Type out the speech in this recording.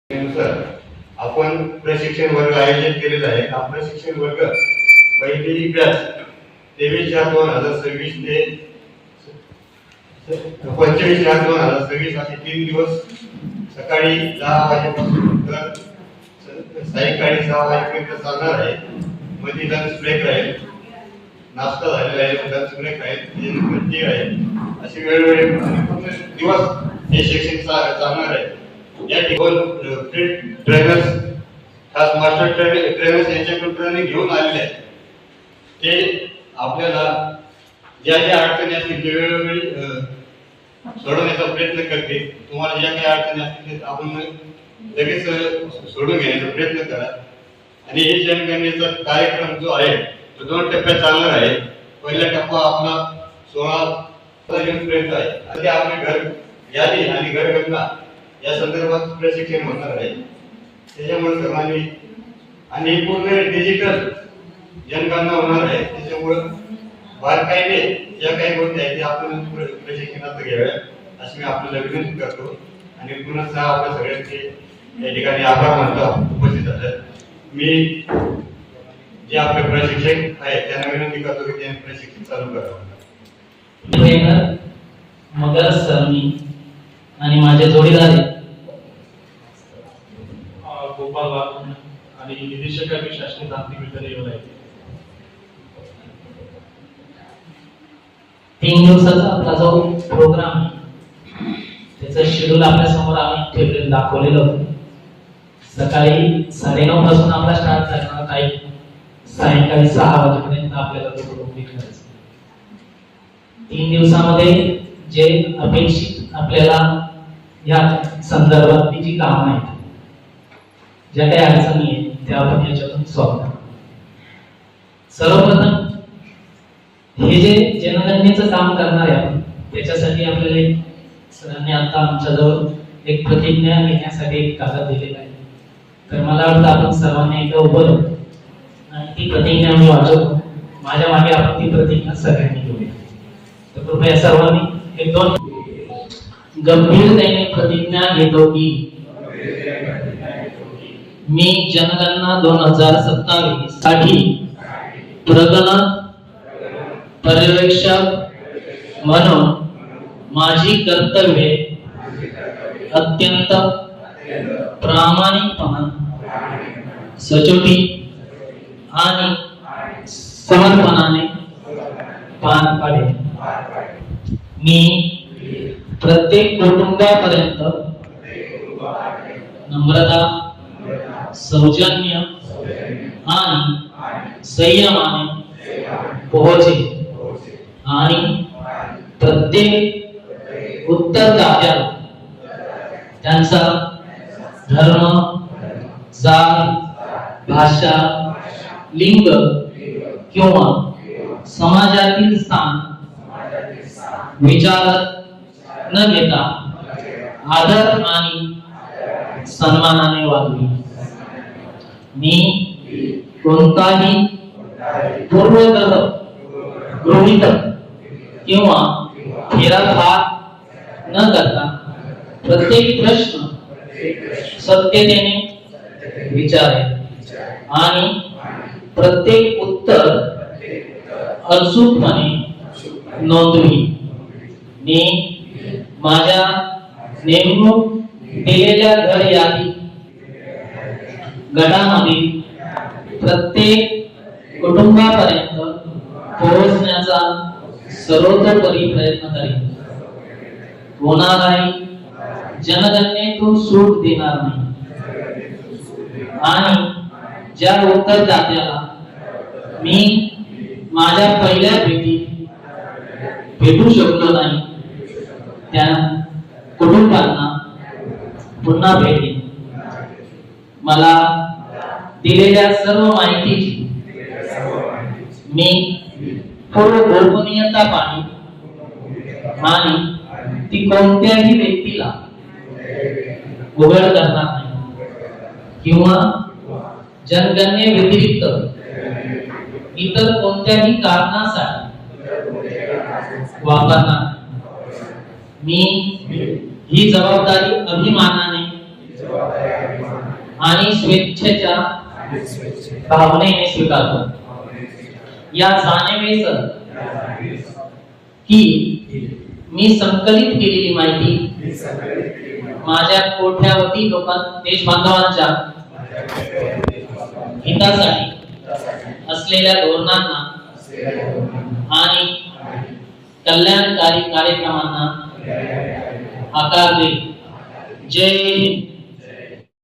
नुसार आपण प्रशिक्षण वर्ग आयोजित केलेला आहे. हा प्रशिक्षण वर्ग पहिली बॅच 23/4/2026 ते 25/4/2026 असे 3 दिवस सकाळी 10 वाजेपासून तर सायंकाळी 6 वाजेपर्यंत चालणार आहे. मध्ये लंच ब्रेक राहील, नाश्ता झालेला आहे, लंच ब्रेक राहील, टी आहे, असे वेगवेगळे पूर्ण दिवस हे शिक्षण चालणार आहे. या ठिकाणी ट्रेनर्स खास मास्टर ट्रेनर्स यांच्याकडून ट्रेनिंग घेऊन आलेले आहेत. ते आपल्याला ज्या ज्या अडचणी असतील ते वेळोवेळी सोडवण्याचा प्रयत्न करते. तुम्हाला ज्या काही अडचणी असतील ते आपण लगेच सोडून घेण्याचा प्रयत्न करा. आणि हे जनगणनेचा कार्यक्रम जो आहे तो 2 टप्प्यात चालणार आहे. पहिला टप्पा आपला 16 जूनपर्यंत आहे. आता आपले घर यादी आणि घरगणना या संदर्भात प्रशिक्षण होणार आहे. त्याच्यामुळे सर्वांनी आणि पूर्ण डिजिटल जनगणना होणार आहे. त्याच्यामुळे बारकाईने ज्या काही गोष्टी आहेत त्या आपण प्रशिक्षणात घ्याव्या अशी मी आपल्याला विनंती करतो. आणि पुन्हा आपल्या सगळ्यांचे या ठिकाणी आभार मानतो उपस्थित झाले. मी जे आपले प्रशिक्षक आहेत त्यांना विनंती करतो की त्यांनी प्रशिक्षण चालू करावं. ट्रेनर मगर सर मी आणि माझे जोडीदार गोपाल वाघ आणि निदेशकांनी शासकीय तांत्रिक विद्यालय येऊन आहे. 3 दिवसाचा आपला जो प्रोग्राम आहे त्याचं शेड्यूल आपल्या समोर आम्ही ठेवलेलं दाखवलेलं होतं. सकाळी 9:30 पासून आपला स्टार्ट करणार टाइम सायंकाळी 6 वाजेपर्यंत आपल्याला तो कंप्लीट करायचा. 3 दिवसामध्ये जे अपेक्षित आपल्याला या संदर्भातली जी कामं आहेत, ज्या काही अडचणी आहेत त्या आपण याच्यातून सॉल्व्ह करू. सर्वप्रथम हे जे जनगणनेचं काम करणार आहे आपण त्याच्यासाठी आपल्याला सरांनी आता आमच्याजवळ एक प्रतिज्ञा घेण्यासाठी एक कागद दिलेला आहे. तर मला वाटतं आपण सर्वांनी एकदा उभं राहू आणि ती प्रतिज्ञा मी वाचवतो. माझ्या मागे आपण ती प्रतिज्ञा सगळ्यांनी घेऊया. तर कृपया सर्वांनी 1-2 गंभीरतेने प्रतिज्ञा घेतो की मी जनगणना 2027 साठी प्रगणन पर्यवेक्षक म्हणून माझी कर्तव्ये अत्यंत प्रामाणिकपणे, सचोटी आणि समर्पणाने पार पाडेन. मी प्रत्येक कुटुंबापर्यंत नम्रता, सौजन्य आणि संयमाने पोहोचेन आणि प्रत्येक उत्तरदात्याला त्यांचा धर्म, जात, भाषा, लिंग किंवा समाजातील स्थान विचारात न घेता आदर आणि सन्मानाने वागवी. मी कोणताही पूर्वग्रह गृहीतक किंवा फेरफार न करता प्रत्येक प्रश्न सत्यतेने विचारेन आणि प्रत्येक उत्तर अचूकपणे नोंदवी. मी माझ्या नेमणूक केलेल्या घर यादी गटामध्ये प्रत्येक कुटुंबापर्यंत पोहोचण्याचा सर्वतोपरी प्रयत्न करेन. कोणालाही जनगणनेतून सूट देणार नाही आणि ज्या उत्तरदात्याला मी माझ्या पहिल्या भेटू शकलो नाही त्या कुटुंबांना पुन्हा भेटेन. मला दिलेल्या सर्व माहितीची मी पूर्ण गोपनीयता पाळीन आणि ती कोणत्याही व्यक्तीला उघड करणार नाही किंवा जनगणने व्यतिरिक्त इतर कोणत्याही कारणासाठी वापरणार. मी ही जबाबदारी अभिमानाने आणि स्वेच्छेच्या भावनेने स्वीकारतो. या जाणीवेसह की मी संकलित केलेली माहिती माझ्या कोट्यावधी देश बांधवांच्या हितासाठी असलेल्या धोरणांना आणि कल्याणकारी कार्यक्रमांना आकार देईल. जय हिंद.